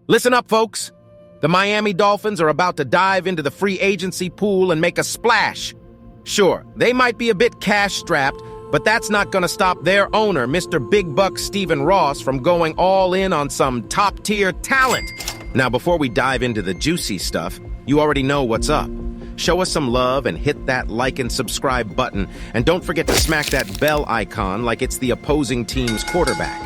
Listen up, folks. The Miami Dolphins are about to dive into the free agency pool and make a splash. Sure, they might be a bit cash-strapped, but that's not going to stop their owner, Mr. Big Buck Stephen Ross, from going all in on some top-tier talent. Now, before we dive into the juicy stuff, you already know what's up. Show us some love and hit that like and subscribe button, and don't forget to smack that bell icon like it's the opposing team's quarterback.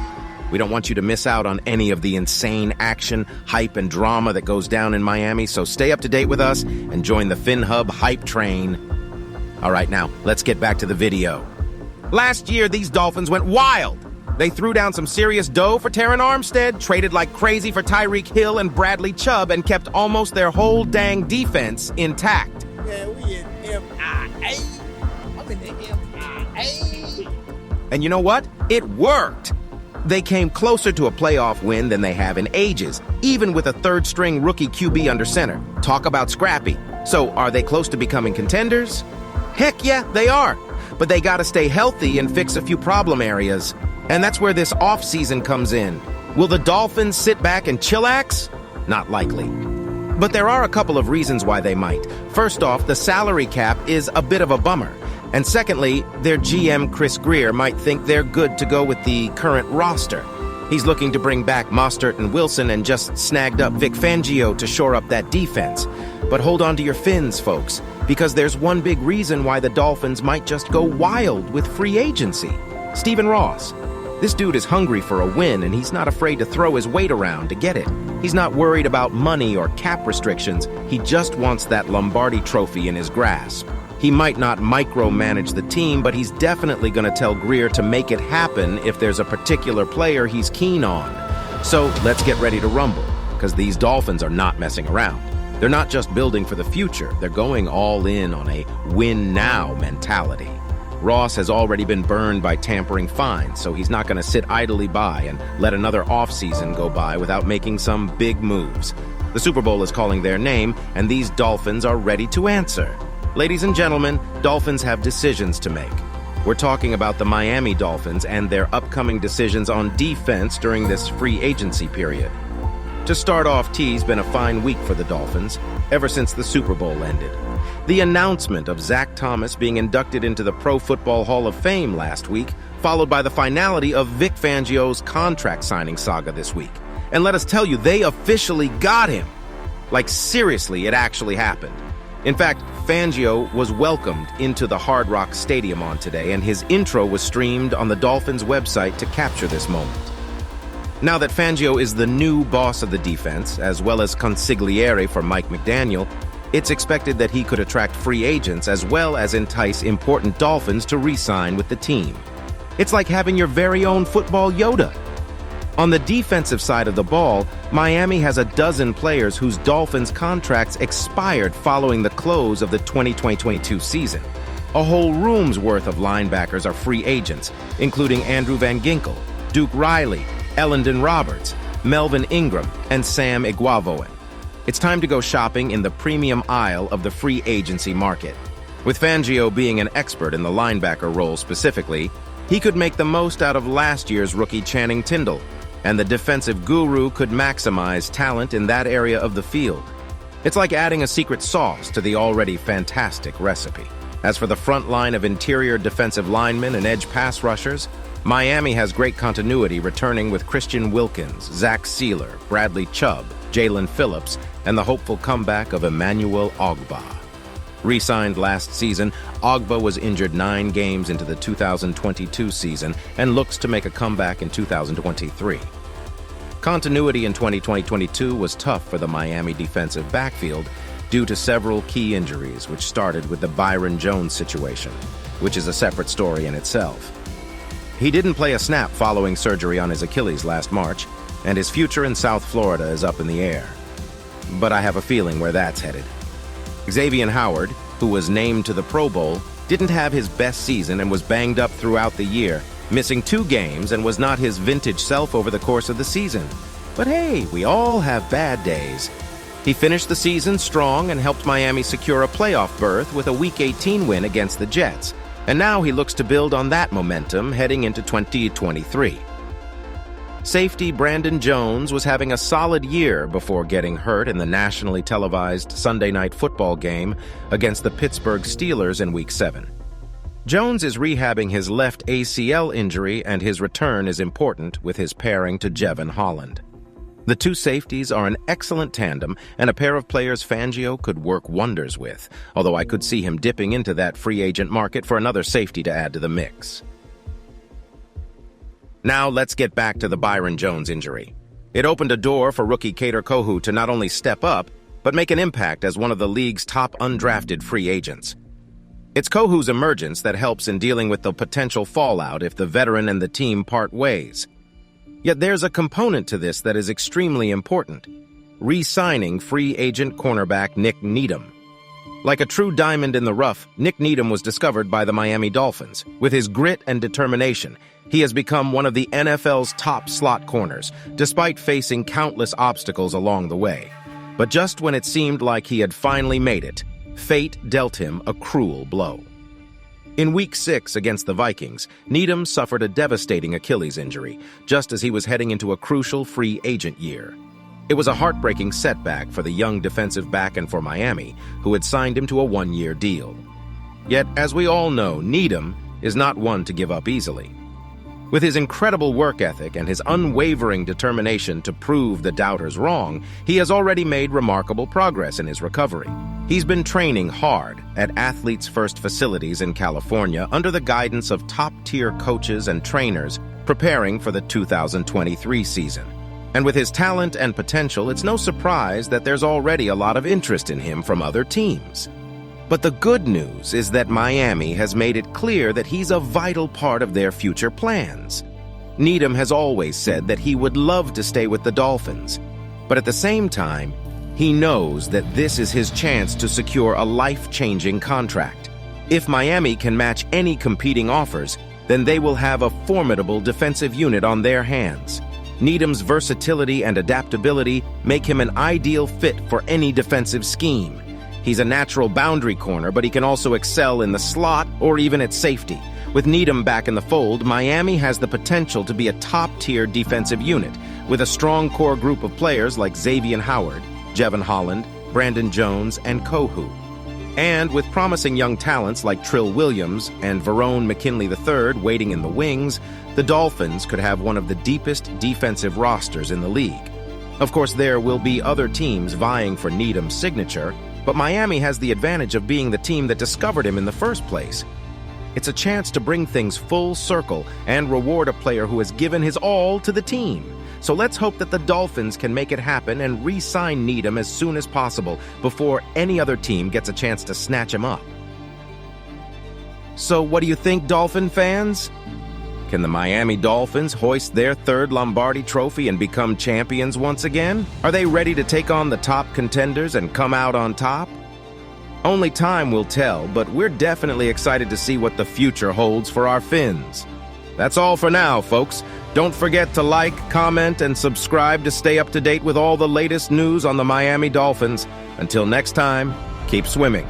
We don't want you to miss out on any of the insane action, hype, and drama that goes down in Miami, so stay up to date with us and join the Phinhub hype train. All right, now, let's get back to the video. Last year, these Dolphins went wild. They threw down some serious dough for Terron Armstead, traded like crazy for Tyreek Hill and Bradley Chubb, and kept almost their whole dang defense intact. Yeah, we in MIA. I'm in the MIA. And you know what? It worked. They came closer to a playoff win than they have in ages, even with a third-string rookie QB under center. Talk about scrappy. So, are they close to becoming contenders? Heck yeah, they are. But they gotta stay healthy and fix a few problem areas. And that's where this offseason comes in. Will the Dolphins sit back and chillax? Not likely. But there are a couple of reasons why they might. First off, the salary cap is a bit of a bummer. And secondly, their GM, Chris Grier, might think they're good to go with the current roster. He's looking to bring back Mostert and Wilson and just snagged up Vic Fangio to shore up that defense. But hold on to your fins, folks, because there's one big reason why the Dolphins might just go wild with free agency. Stephen Ross. This dude is hungry for a win, and he's not afraid to throw his weight around to get it. He's not worried about money or cap restrictions. He just wants that Lombardi trophy in his grasp. He might not micromanage the team, but he's definitely going to tell Grier to make it happen if there's a particular player he's keen on. So let's get ready to rumble, because these Dolphins are not messing around. They're not just building for the future. They're going all in on a win-now mentality. Ross has already been burned by tampering fines, so he's not going to sit idly by and let another offseason go by without making some big moves. The Super Bowl is calling their name, and these Dolphins are ready to answer. Ladies and gentlemen, Dolphins have decisions to make. We're talking about the Miami Dolphins and their upcoming decisions on defense during this free agency period. To start off, T's been a fine week for the Dolphins, ever since the Super Bowl ended. The announcement of Zach Thomas being inducted into the Pro Football Hall of Fame last week, followed by the finality of Vic Fangio's contract signing saga this week. And let us tell you, they officially got him. Like, seriously, it actually happened. In fact, Fangio was welcomed into the Hard Rock Stadium on today, and his intro was streamed on the Dolphins website to capture this moment. Now that Fangio is the new boss of the defense, as well as consigliere for Mike McDaniel, it's expected that he could attract free agents as well as entice important Dolphins to re-sign with the team. It's like having your very own football Yoda. On the defensive side of the ball, Miami has a dozen players whose Dolphins contracts expired following the close of the 2020-22 season. A whole room's worth of linebackers are free agents, including Andrew Van Ginkel, Duke Riley, Ellendon Roberts, Melvin Ingram, and Sam Iguavoen. It's time to go shopping in the premium aisle of the free agency market. With Fangio being an expert in the linebacker role specifically, he could make the most out of last year's rookie Channing Tindall, and the defensive guru could maximize talent in that area of the field. It's like adding a secret sauce to the already fantastic recipe. As for the front line of interior defensive linemen and edge pass rushers, Miami has great continuity returning with Christian Wilkins, Zach Sealer, Bradley Chubb, Jalen Phillips, and the hopeful comeback of Emmanuel Ogbah. Re-signed last season, Ogbah was injured 9 games into the 2022 season and looks to make a comeback in 2023. Continuity in 2020-22 was tough for the Miami defensive backfield due to several key injuries, which started with the Byron Jones situation, which is a separate story in itself. He didn't play a snap following surgery on his Achilles last March, and his future in South Florida is up in the air. But I have a feeling where that's headed. Xavier Howard, who was named to the Pro Bowl, didn't have his best season and was banged up throughout the year, missing 2 games and was not his vintage self over the course of the season. But hey, we all have bad days. He finished the season strong and helped Miami secure a playoff berth with a Week 18 win against the Jets. And now he looks to build on that momentum heading into 2023. Safety Brandon Jones was having a solid year before getting hurt in the nationally televised Sunday night football game against the Pittsburgh Steelers in Week 7. Jones is rehabbing his left ACL injury, and his return is important with his pairing to Jevon Holland. The two safeties are an excellent tandem and a pair of players Fangio could work wonders with, although I could see him dipping into that free agent market for another safety to add to the mix. Now let's get back to the Byron Jones injury. It opened a door for rookie Kader Kohou to not only step up, but make an impact as one of the league's top undrafted free agents. It's Kohou's emergence that helps in dealing with the potential fallout if the veteran and the team part ways. Yet there's a component to this that is extremely important: re-signing free agent cornerback Nick Needham. Like a true diamond in the rough, Nick Needham was discovered by the Miami Dolphins. With his grit and determination, he has become one of the NFL's top slot corners, despite facing countless obstacles along the way. But just when it seemed like he had finally made it, fate dealt him a cruel blow. In Week 6 against the Vikings, Needham suffered a devastating Achilles injury, just as he was heading into a crucial free agent year. It was a heartbreaking setback for the young defensive back and for Miami, who had signed him to a one-year deal. Yet, as we all know, Needham is not one to give up easily. With his incredible work ethic and his unwavering determination to prove the doubters wrong, he has already made remarkable progress in his recovery. He's been training hard at Athletes First facilities in California under the guidance of top-tier coaches and trainers preparing for the 2023 season. And with his talent and potential, it's no surprise that there's already a lot of interest in him from other teams. But the good news is that Miami has made it clear that he's a vital part of their future plans. Needham has always said that he would love to stay with the Dolphins, but at the same time, he knows that this is his chance to secure a life-changing contract. If Miami can match any competing offers, then they will have a formidable defensive unit on their hands. Needham's versatility and adaptability make him an ideal fit for any defensive scheme. He's a natural boundary corner, but he can also excel in the slot or even at safety. With Needham back in the fold, Miami has the potential to be a top-tier defensive unit, with a strong core group of players like Xavier Howard, Jevon Holland, Brandon Jones, and Kohou. And with promising young talents like Trill Williams and Verone McKinley III waiting in the wings, the Dolphins could have one of the deepest defensive rosters in the league. Of course, there will be other teams vying for Needham's signature, but Miami has the advantage of being the team that discovered him in the first place. It's a chance to bring things full circle and reward a player who has given his all to the team. So let's hope that the Dolphins can make it happen and re-sign Needham as soon as possible before any other team gets a chance to snatch him up. So what do you think, Dolphin fans? Can the Miami Dolphins hoist their third Lombardi trophy and become champions once again? Are they ready to take on the top contenders and come out on top? Only time will tell, but we're definitely excited to see what the future holds for our Fins. That's all for now, folks. Don't forget to like, comment, and subscribe to stay up to date with all the latest news on the Miami Dolphins. Until next time, keep swimming.